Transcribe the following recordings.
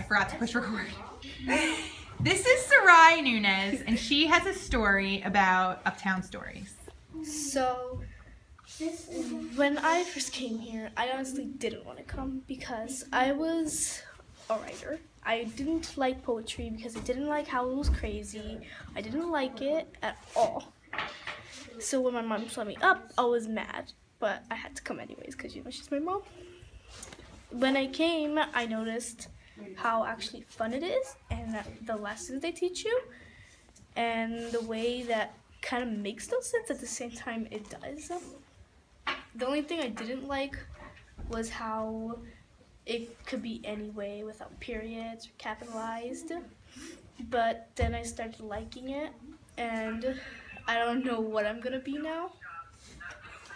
forgot to push record. This is Sarai Nuñéz, and she has a story about Uptown stories. So, when I first came here, I honestly didn't want to come because I was a writer. I didn't like poetry because I didn't like how it was crazy. I didn't like it at all. So when my mom let me up, I was mad, but I had to come anyways because, she's my mom. When I came, I noticed how actually fun it is and the lessons they teach you and the way that kind of makes no sense at the same time it does. The only thing I didn't like was how it could be any way without periods or capitalized, but then I started liking it and I don't know what I'm gonna be now.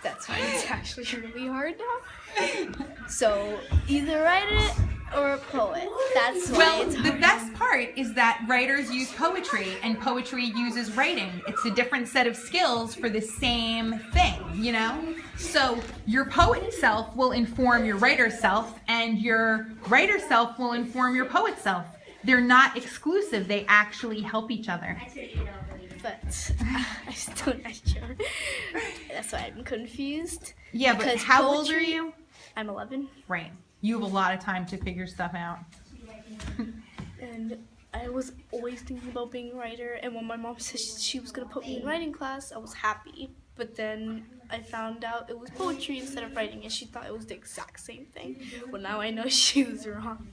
That's why it's actually really hard now. So either write it or a poet. That's why it's hard. The best part is that writers use poetry and poetry uses writing. It's a different set of skills for the same thing, So your poet self will inform your writer self and your writer self will inform your poet self. They're not exclusive. They actually help each other. But I'm still not sure. That's why I'm confused. Yeah, but how old are you? I'm 11. Right. You have a lot of time to figure stuff out. And I was always thinking about being a writer, and when my mom said she was going to put me in writing class, I was happy. But then I found out it was poetry instead of writing, and she thought it was the exact same thing. Well, now I know she was wrong.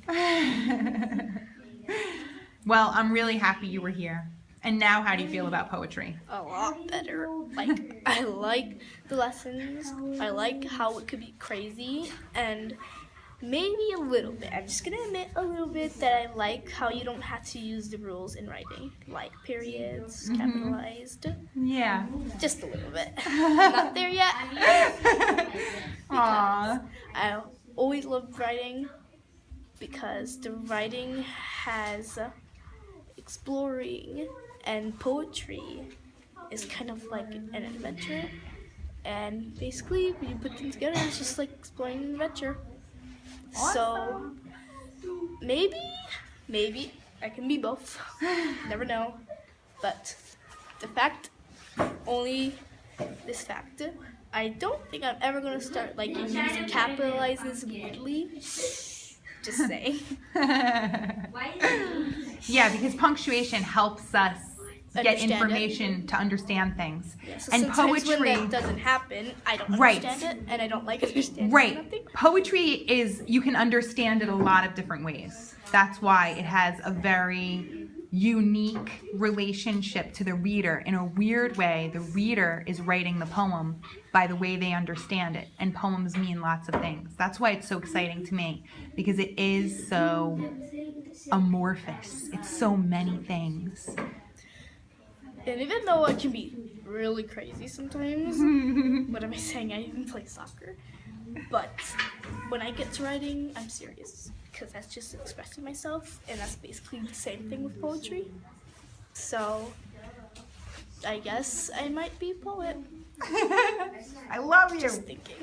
Well, I'm really happy you were here. And now how do you feel about poetry? A lot better. I like the lessons. I like how it could be crazy, and maybe a little bit. I'm just going to admit a little bit that I like how you don't have to use the rules in writing, like periods, capitalized. Yeah. Just a little bit. Not there yet. Aww. I always loved writing because the writing has exploring, and poetry is kind of like an adventure. And basically, when you put them together, it's just like exploring an adventure. So maybe I can be both. Never know. But this fact, I don't think I'm ever gonna start using capitalizes weirdly. Just saying. Yeah, because punctuation helps us get information to understand things. Yeah, so and poetry, when that doesn't happen, I don't understand it, and I don't like understanding nothing. Poetry is, you can understand it a lot of different ways. That's why it has a very unique relationship to the reader. In a weird way, the reader is writing the poem by the way they understand it, and poems mean lots of things. That's why it's so exciting to me, because it is so amorphous. It's so many things. And even though I can be really crazy sometimes, what am I saying? I even play soccer. But when I get to writing, I'm serious. Because that's just expressing myself, and that's basically the same thing with poetry. So, I guess I might be a poet. I love you. Just thinking.